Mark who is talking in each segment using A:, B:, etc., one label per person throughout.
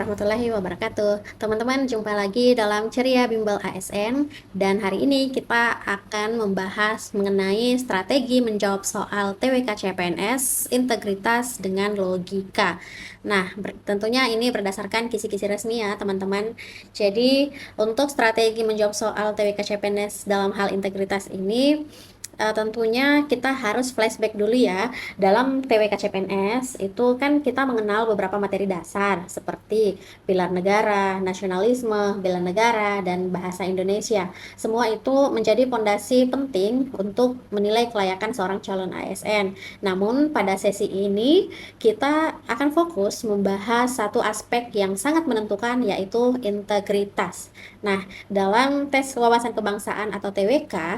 A: warahmatullahi wabarakatuh. Teman-teman, jumpa lagi dalam Ceria Bimbel ASN dan hari ini kita akan membahas mengenai strategi menjawab soal TWK CPNS, integritas dengan logika. Nah, tentunya ini berdasarkan kisi-kisi resmi ya, teman-teman. Jadi, untuk strategi menjawab soal TWK CPNS dalam hal integritas ini tentunya kita harus flashback dulu ya. Dalam TWK CPNS itu kan kita mengenal beberapa materi dasar seperti pilar negara, nasionalisme, bela negara, dan bahasa Indonesia. Semua itu menjadi fondasi penting untuk menilai kelayakan seorang calon ASN. Namun pada sesi ini kita akan fokus membahas satu aspek yang sangat menentukan, yaitu integritas. Nah, dalam tes wawasan kebangsaan atau TWK,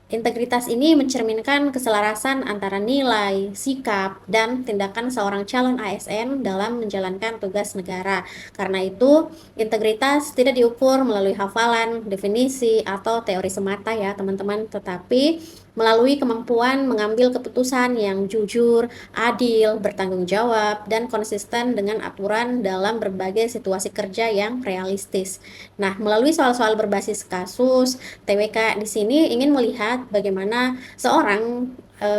A: integritas ini mencerminkan keselarasan antara nilai, sikap, dan tindakan seorang calon ASN dalam menjalankan tugas negara. Karena itu, integritas tidak diukur melalui hafalan, definisi, atau teori semata ya teman-teman, tetapi melalui kemampuan mengambil keputusan yang jujur, adil, bertanggung jawab, dan konsisten dengan aturan dalam berbagai situasi kerja yang realistis. Nah, melalui soal-soal berbasis kasus, TWK di sini ingin melihat bagaimana seorang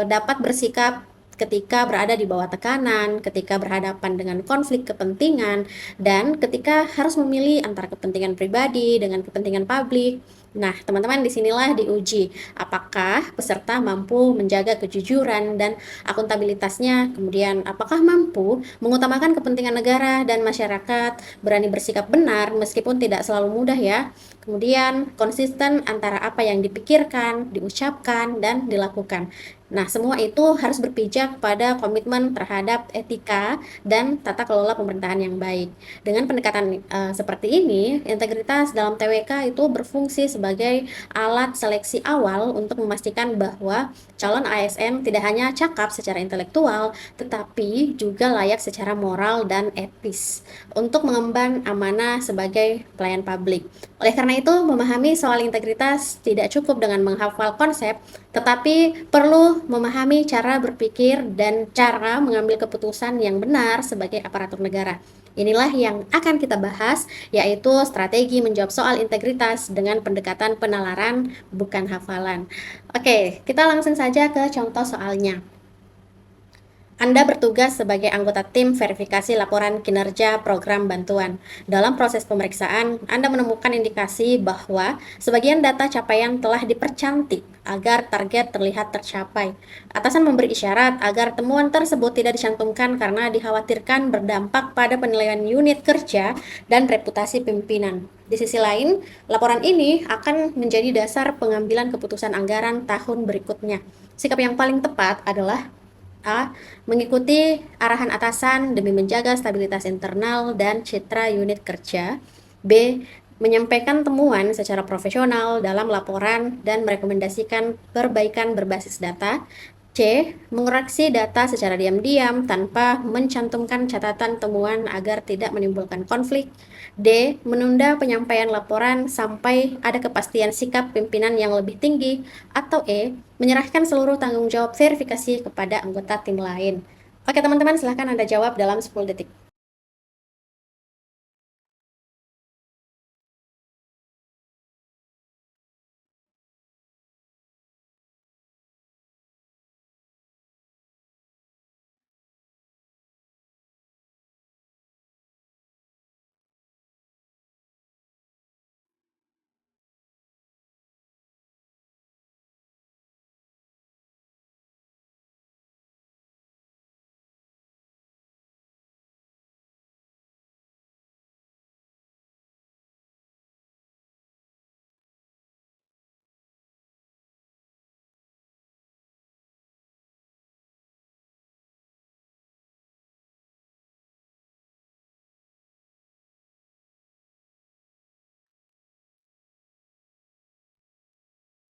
A: dapat bersikap ketika berada di bawah tekanan, ketika berhadapan dengan konflik kepentingan, dan ketika harus memilih antara kepentingan pribadi dengan kepentingan publik. Nah, teman-teman, disinilah diuji apakah peserta mampu menjaga kejujuran dan akuntabilitasnya, kemudian apakah mampu mengutamakan kepentingan negara dan masyarakat, berani bersikap benar meskipun tidak selalu mudah ya. Kemudian konsisten antara apa yang dipikirkan, diucapkan, dan dilakukan. Nah, semua itu harus berpijak pada komitmen terhadap etika dan tata kelola pemerintahan yang baik. Dengan pendekatan seperti ini, integritas dalam TWK itu berfungsi sebagai alat seleksi awal untuk memastikan bahwa calon ASN tidak hanya cakap secara intelektual, tetapi juga layak secara moral dan etis untuk mengemban amanah sebagai pelayan publik. Oleh karena itu, memahami soal integritas tidak cukup dengan menghafal konsep, tetapi perlu memahami cara berpikir dan cara mengambil keputusan yang benar sebagai aparatur negara. Inilah yang akan kita bahas, yaitu strategi menjawab soal integritas dengan pendekatan penalaran, bukan hafalan. Oke, kita langsung saja ke contoh soalnya. Anda bertugas sebagai anggota tim verifikasi laporan kinerja program bantuan. Dalam proses pemeriksaan, Anda menemukan indikasi bahwa sebagian data capaian telah dipercantik agar target terlihat tercapai. Atasan memberi isyarat agar temuan tersebut tidak dicantumkan karena dikhawatirkan berdampak pada penilaian unit kerja dan reputasi pimpinan. Di sisi lain, laporan ini akan menjadi dasar pengambilan keputusan anggaran tahun berikutnya. Sikap yang paling tepat adalah A. Mengikuti arahan atasan demi menjaga stabilitas internal dan citra unit kerja. B. Menyampaikan temuan secara profesional dalam laporan dan merekomendasikan perbaikan berbasis data. C. Mengoreksi data secara diam-diam tanpa mencantumkan catatan temuan agar tidak menimbulkan konflik. D. Menunda penyampaian laporan sampai ada kepastian sikap pimpinan yang lebih tinggi. Atau E. Menyerahkan seluruh tanggung jawab verifikasi kepada anggota tim lain. Oke teman-teman, silahkan Anda jawab dalam 10 detik.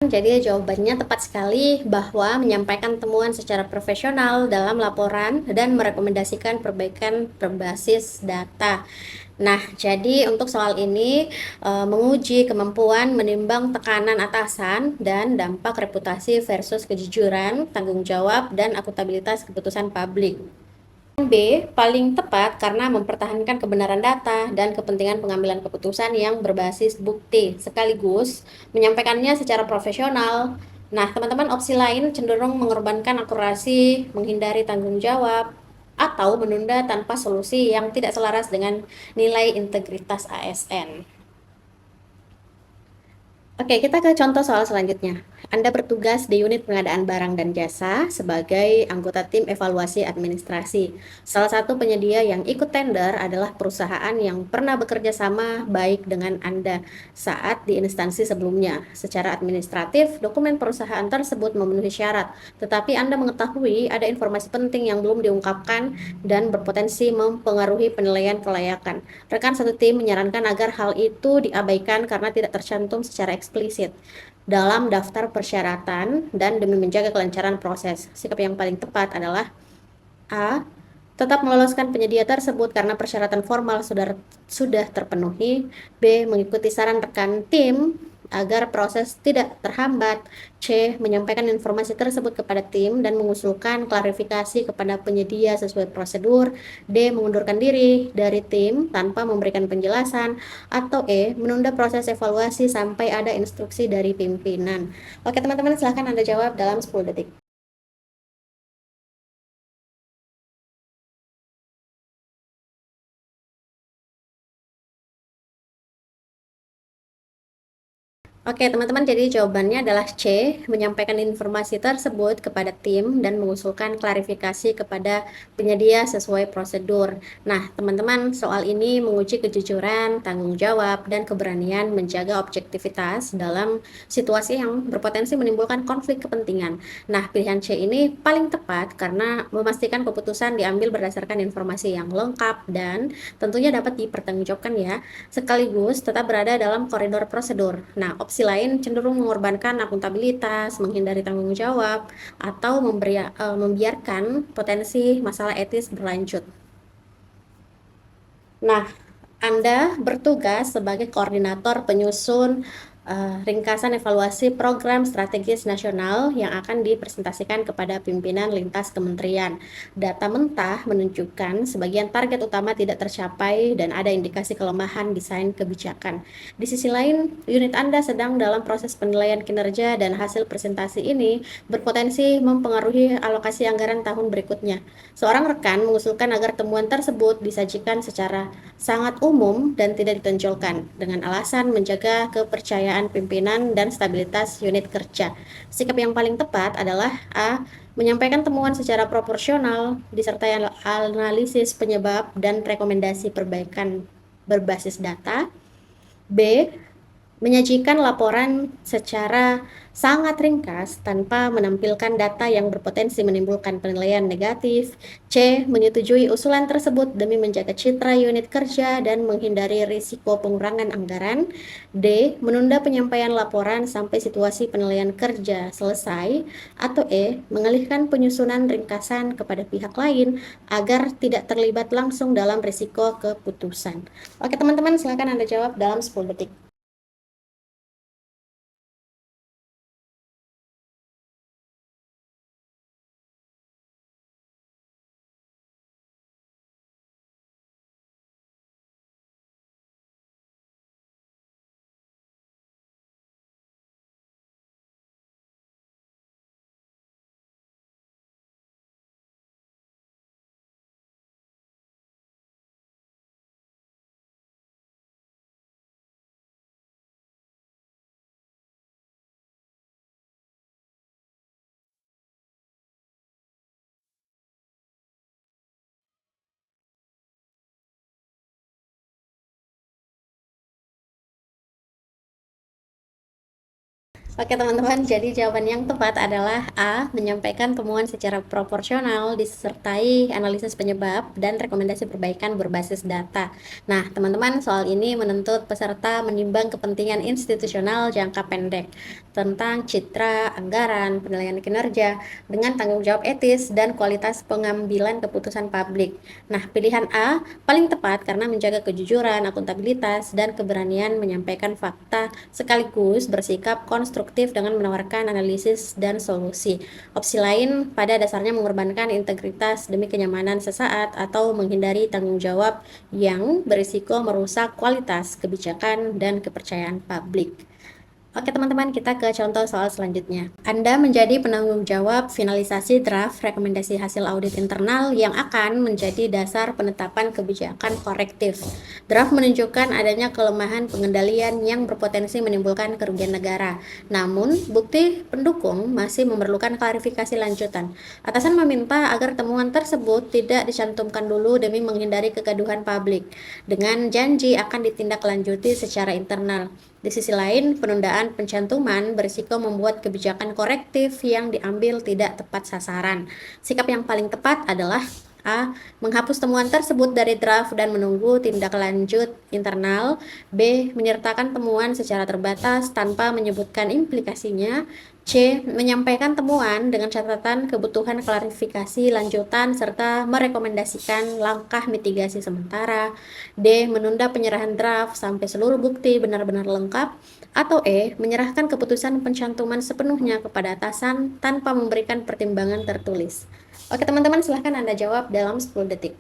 A: Jadi jawabannya tepat sekali bahwa menyampaikan temuan secara profesional dalam laporan dan merekomendasikan perbaikan berbasis data. Nah, jadi untuk soal ini menguji kemampuan menimbang tekanan atasan dan dampak reputasi versus kejujuran, tanggung jawab, dan akuntabilitas keputusan publik. B, paling tepat karena mempertahankan kebenaran data dan kepentingan pengambilan keputusan yang berbasis bukti, sekaligus menyampaikannya secara profesional. Nah, teman-teman, opsi lain cenderung mengorbankan akurasi, menghindari tanggung jawab, atau menunda tanpa solusi yang tidak selaras dengan nilai integritas ASN. Oke, kita ke contoh soal selanjutnya. Anda bertugas di unit pengadaan barang dan jasa sebagai anggota tim evaluasi administrasi. Salah satu penyedia yang ikut tender adalah perusahaan yang pernah bekerja sama baik dengan Anda saat di instansi sebelumnya. Secara administratif, dokumen perusahaan tersebut memenuhi syarat, tetapi Anda mengetahui ada informasi penting yang belum diungkapkan dan berpotensi mempengaruhi penilaian kelayakan. Rekan satu tim menyarankan agar hal itu diabaikan karena tidak tercantum secara eksplisit dalam daftar persyaratan dan demi menjaga kelancaran proses. Sikap yang paling tepat adalah A. Tetap meloloskan penyedia tersebut karena persyaratan formal sudah terpenuhi. B. Mengikuti saran rekan tim agar proses tidak terhambat. C. Menyampaikan informasi tersebut kepada tim dan mengusulkan klarifikasi kepada penyedia sesuai prosedur. D. Mengundurkan diri dari tim tanpa memberikan penjelasan. Atau E. Menunda proses evaluasi sampai ada instruksi dari pimpinan. Oke teman-teman, silahkan Anda jawab dalam 10 detik. Oke, teman-teman, jadi jawabannya adalah C, menyampaikan informasi tersebut kepada tim dan mengusulkan klarifikasi kepada penyedia sesuai prosedur. Nah, teman-teman, soal ini menguji kejujuran, tanggung jawab, dan keberanian menjaga objektivitas dalam situasi yang berpotensi menimbulkan konflik kepentingan. Nah, pilihan C ini paling tepat karena memastikan keputusan diambil berdasarkan informasi yang lengkap dan tentunya dapat dipertanggungjawabkan ya, sekaligus tetap berada dalam koridor prosedur. Nah, opsi lain cenderung mengorbankan akuntabilitas, menghindari tanggung jawab, atau membiarkan potensi masalah etis berlanjut. Nah, Anda bertugas sebagai koordinator penyusun ringkasan evaluasi program strategis nasional yang akan dipresentasikan kepada pimpinan lintas kementerian. Data mentah menunjukkan sebagian target utama tidak tercapai dan ada indikasi kelemahan desain kebijakan. Di sisi lain, unit Anda sedang dalam proses penilaian kinerja dan hasil presentasi ini berpotensi mempengaruhi alokasi anggaran tahun berikutnya. Seorang rekan mengusulkan agar temuan tersebut disajikan secara sangat umum dan tidak ditonjolkan dengan alasan menjaga kepercayaan pimpinan dan stabilitas unit kerja. Sikap yang paling tepat adalah A. Menyampaikan temuan secara proporsional disertai analisis penyebab dan rekomendasi perbaikan berbasis data. B. Menyajikan laporan secara sangat ringkas tanpa menampilkan data yang berpotensi menimbulkan penilaian negatif. C. Menyetujui usulan tersebut demi menjaga citra unit kerja dan menghindari risiko pengurangan anggaran. D. Menunda penyampaian laporan sampai situasi penilaian kerja selesai. Atau E. Mengalihkan penyusunan ringkasan kepada pihak lain agar tidak terlibat langsung dalam risiko keputusan. Oke teman-teman, silakan Anda jawab dalam 10 detik. Oke teman-teman, jadi jawaban yang tepat adalah A. Menyampaikan temuan secara proporsional disertai analisis penyebab dan rekomendasi perbaikan berbasis data. Nah teman-teman, soal ini menuntut peserta menimbang kepentingan institusional jangka pendek tentang citra, anggaran, penilaian kinerja dengan tanggung jawab etis dan kualitas pengambilan keputusan publik. Nah pilihan A paling tepat karena menjaga kejujuran, akuntabilitas, dan keberanian menyampaikan fakta sekaligus bersikap konstruktif konstruktif dengan menawarkan analisis dan solusi. Opsi lain pada dasarnya mengorbankan integritas demi kenyamanan sesaat atau menghindari tanggung jawab yang berisiko merusak kualitas kebijakan dan kepercayaan publik. Oke teman-teman, kita ke contoh soal selanjutnya. Anda menjadi penanggung jawab finalisasi draft rekomendasi hasil audit internal yang akan menjadi dasar penetapan kebijakan korektif. Draft menunjukkan adanya kelemahan pengendalian yang berpotensi menimbulkan kerugian negara. Namun, bukti pendukung masih memerlukan klarifikasi lanjutan. Atasan meminta agar temuan tersebut tidak dicantumkan dulu demi menghindari kegaduhan publik, dengan janji akan ditindaklanjuti secara internal. Di sisi lain, penundaan pencantuman berisiko membuat kebijakan korektif yang diambil tidak tepat sasaran. Sikap yang paling tepat adalah A. Menghapus temuan tersebut dari draft dan menunggu tindak lanjut internal. B. Menyertakan temuan secara terbatas tanpa menyebutkan implikasinya. C. Menyampaikan temuan dengan catatan kebutuhan klarifikasi lanjutan serta merekomendasikan langkah mitigasi sementara. D. Menunda penyerahan draft sampai seluruh bukti benar-benar lengkap. Atau E. Menyerahkan keputusan pencantuman sepenuhnya kepada atasan tanpa memberikan pertimbangan tertulis. Oke teman-teman, silahkan Anda jawab dalam 10 detik.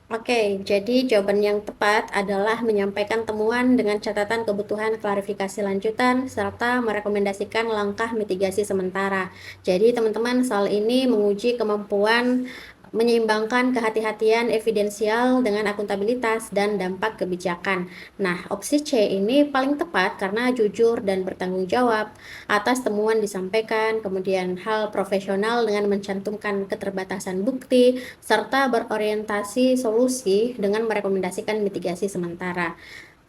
A: Oke, jadi jawaban yang tepat adalah menyampaikan temuan dengan catatan kebutuhan klarifikasi lanjutan serta merekomendasikan langkah mitigasi sementara. Jadi teman-teman, soal ini menguji kemampuan menyeimbangkan kehati-hatian evidensial dengan akuntabilitas dan dampak kebijakan. Nah, opsi C ini paling tepat karena jujur dan bertanggung jawab atas temuan disampaikan, kemudian hal profesional dengan mencantumkan keterbatasan bukti, serta berorientasi solusi dengan merekomendasikan mitigasi sementara.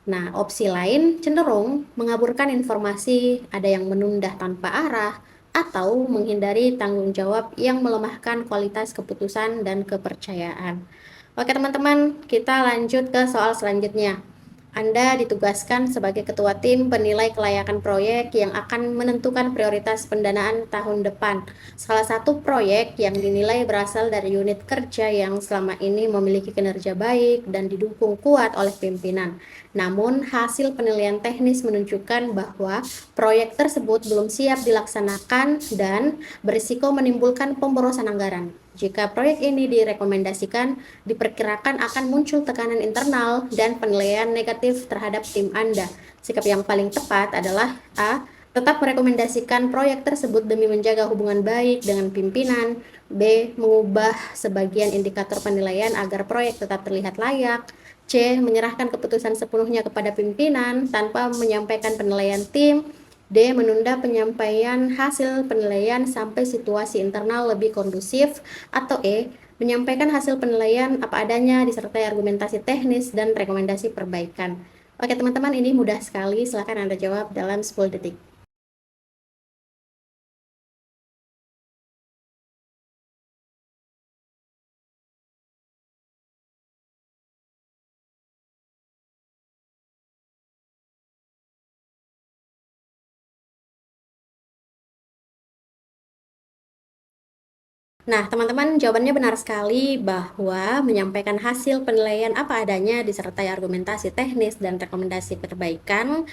A: Nah, opsi lain cenderung mengaburkan informasi, ada yang menunda tanpa arah, atau menghindari tanggung jawab yang melemahkan kualitas keputusan dan kepercayaan. Oke teman-teman, kita lanjut ke soal selanjutnya. Anda ditugaskan sebagai ketua tim penilai kelayakan proyek yang akan menentukan prioritas pendanaan tahun depan. Salah satu proyek yang dinilai berasal dari unit kerja yang selama ini memiliki kinerja baik dan didukung kuat oleh pimpinan. Namun, hasil penilaian teknis menunjukkan bahwa proyek tersebut belum siap dilaksanakan dan berisiko menimbulkan pemborosan anggaran. Jika proyek ini direkomendasikan, diperkirakan akan muncul tekanan internal dan penilaian negatif terhadap tim Anda. Sikap yang paling tepat adalah A. Tetap merekomendasikan proyek tersebut demi menjaga hubungan baik dengan pimpinan. B. Mengubah sebagian indikator penilaian agar proyek tetap terlihat layak. C. Menyerahkan keputusan sepenuhnya kepada pimpinan tanpa menyampaikan penilaian tim. D. Menunda penyampaian hasil penilaian sampai situasi internal lebih kondusif. Atau E. Menyampaikan hasil penilaian apa adanya disertai argumentasi teknis dan rekomendasi perbaikan. Oke teman-teman, ini mudah sekali. Silakan Anda jawab dalam 10 detik. Nah, teman-teman, jawabannya benar sekali bahwa menyampaikan hasil penilaian apa adanya disertai argumentasi teknis dan rekomendasi perbaikan.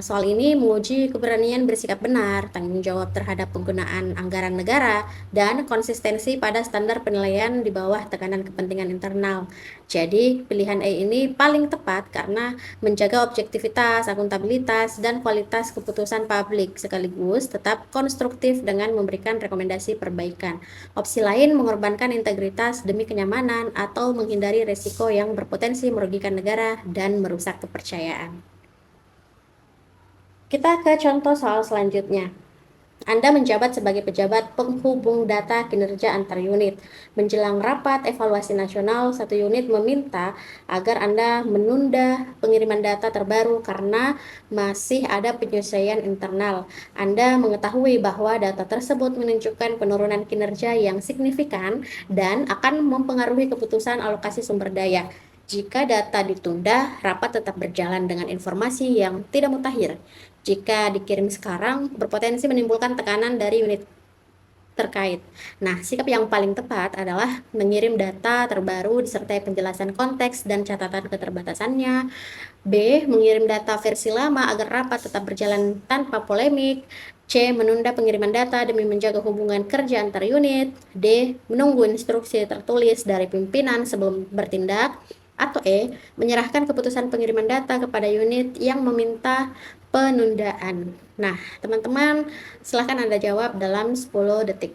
A: Soal ini menguji keberanian bersikap benar, tanggung jawab terhadap penggunaan anggaran negara, dan konsistensi pada standar penilaian di bawah tekanan kepentingan internal. Jadi, pilihan E ini paling tepat karena menjaga objektivitas, akuntabilitas, dan kualitas keputusan publik, sekaligus tetap konstruktif dengan memberikan rekomendasi perbaikan. Opsi lain mengorbankan integritas demi kenyamanan atau menghindari resiko yang berpotensi merugikan negara dan merusak kepercayaan. Kita ke contoh soal selanjutnya. Anda menjabat sebagai pejabat penghubung data kinerja antar unit. Menjelang rapat evaluasi nasional, satu unit meminta agar Anda menunda pengiriman data terbaru karena masih ada penyesuaian internal. Anda mengetahui bahwa data tersebut menunjukkan penurunan kinerja yang signifikan dan akan mempengaruhi keputusan alokasi sumber daya. Jika data ditunda, rapat tetap berjalan dengan informasi yang tidak mutakhir. Jika dikirim sekarang, berpotensi menimbulkan tekanan dari unit terkait. Nah, sikap yang paling tepat adalah mengirim data terbaru disertai penjelasan konteks dan catatan keterbatasannya. B. Mengirim data versi lama agar rapat tetap berjalan tanpa polemik. C. Menunda pengiriman data demi menjaga hubungan kerja antar unit. D. Menunggu instruksi tertulis dari pimpinan sebelum bertindak. Atau E. Menyerahkan keputusan pengiriman data kepada unit yang meminta penundaan. Nah, teman-teman, silahkan Anda jawab dalam 10 detik.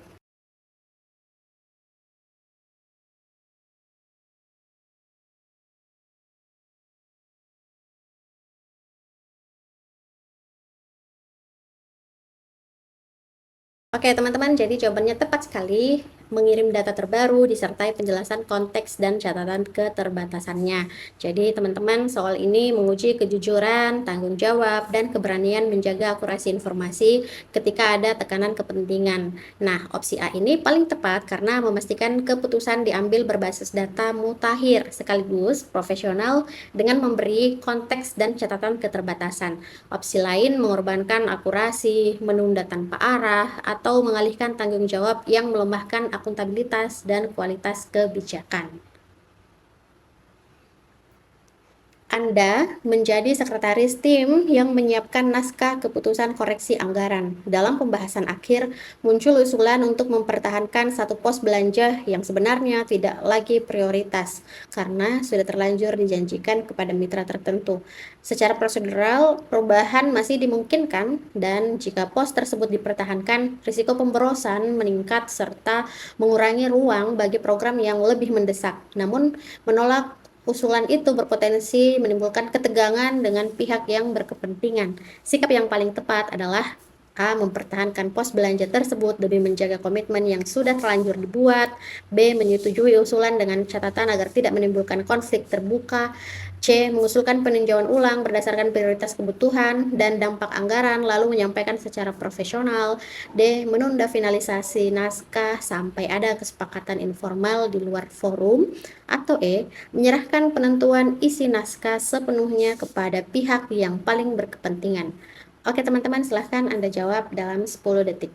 A: Oke, teman-teman, jadi jawabannya tepat sekali. Mengirim data terbaru disertai penjelasan konteks dan catatan keterbatasannya. Jadi, teman-teman, soal ini menguji kejujuran, tanggung jawab, dan keberanian menjaga akurasi informasi ketika ada tekanan kepentingan. Nah, opsi A ini paling tepat karena memastikan keputusan diambil berbasis data mutakhir sekaligus profesional dengan memberi konteks dan catatan keterbatasan. Opsi lain mengorbankan akurasi, menunda tanpa arah, atau mengalihkan tanggung jawab yang melemahkan akuntabilitas dan kualitas kebijakan. Anda menjadi sekretaris tim yang menyiapkan naskah keputusan koreksi anggaran. Dalam pembahasan akhir, muncul usulan untuk mempertahankan satu pos belanja yang sebenarnya tidak lagi prioritas karena sudah terlanjur dijanjikan kepada mitra tertentu. Secara prosedural, perubahan masih dimungkinkan dan jika pos tersebut dipertahankan, risiko pemborosan meningkat serta mengurangi ruang bagi program yang lebih mendesak. Namun, menolak usulan itu berpotensi menimbulkan ketegangan dengan pihak yang berkepentingan. Sikap yang paling tepat adalah A. Mempertahankan pos belanja tersebut demi menjaga komitmen yang sudah terlanjur dibuat. B. Menyetujui usulan dengan catatan agar tidak menimbulkan konflik terbuka. C. Mengusulkan peninjauan ulang berdasarkan prioritas kebutuhan dan dampak anggaran lalu menyampaikan secara profesional. D. Menunda finalisasi naskah sampai ada kesepakatan informal di luar forum. Atau E. Menyerahkan penentuan isi naskah sepenuhnya kepada pihak yang paling berkepentingan. Oke teman-teman, silahkan Anda jawab dalam 10 detik.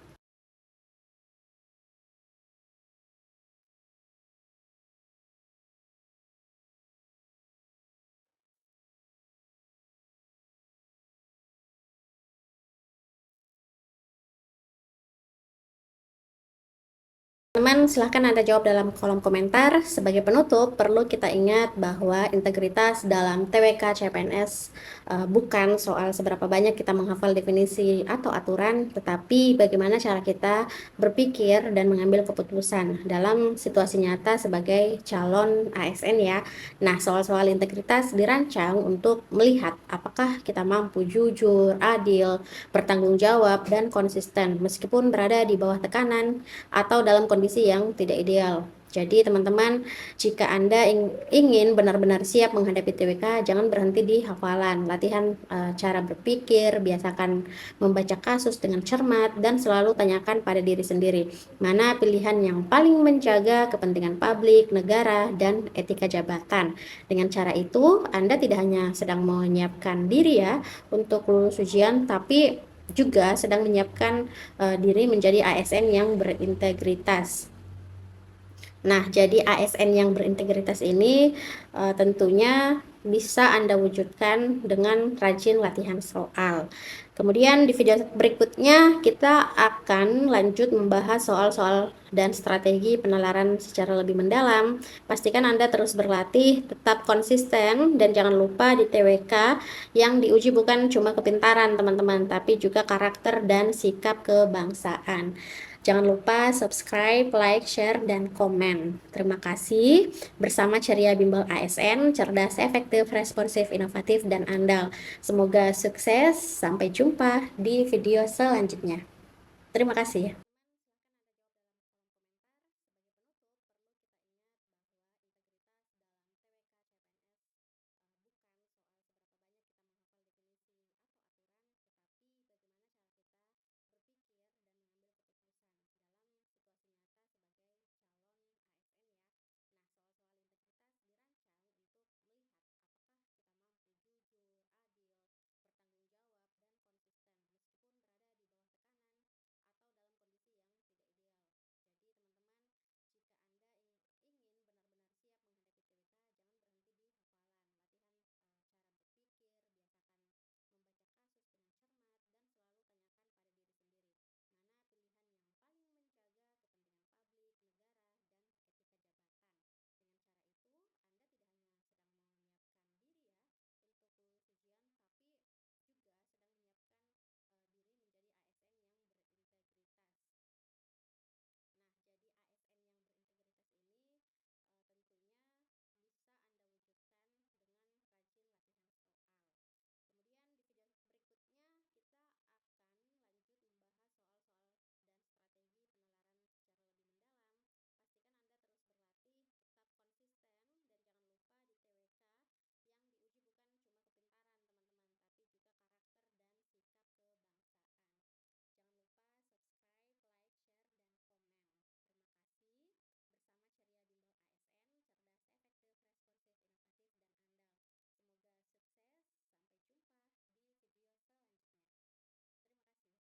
A: Teman-teman, silahkan Anda jawab dalam kolom komentar. Sebagai penutup, perlu kita ingat bahwa integritas dalam TWK CPNS bukan soal seberapa banyak kita menghafal definisi atau aturan, tetapi bagaimana cara kita berpikir dan mengambil keputusan dalam situasi nyata sebagai calon ASN ya. Nah, soal-soal integritas dirancang untuk melihat apakah kita mampu jujur, adil, bertanggung jawab, dan konsisten meskipun berada di bawah tekanan atau dalam kondisi yang tidak ideal. Jadi teman-teman, jika Anda ingin benar-benar siap menghadapi TWK, jangan berhenti di hafalan. Latihan cara berpikir, biasakan membaca kasus dengan cermat, dan selalu tanyakan pada diri sendiri, mana pilihan yang paling menjaga kepentingan publik, negara, dan etika jabatan. Dengan cara itu, Anda tidak hanya sedang menyiapkan diri ya untuk lulus ujian, tapi juga sedang menyiapkan diri menjadi ASN yang berintegritas. Nah, jadi ASN yang berintegritas ini tentunya bisa Anda wujudkan dengan rajin latihan soal. Kemudian di video berikutnya kita akan lanjut membahas soal-soal dan strategi penalaran secara lebih mendalam. Pastikan Anda terus berlatih, tetap konsisten, dan jangan lupa di TWK yang diuji bukan cuma kepintaran teman-teman, tapi juga karakter dan sikap kebangsaan. Jangan lupa subscribe, like, share, dan komen. Terima kasih. Bersama Ceria Bimbel ASN, cerdas, efektif, responsif, inovatif, dan andal. Semoga sukses. Sampai jumpa di video selanjutnya. Terima kasih ya.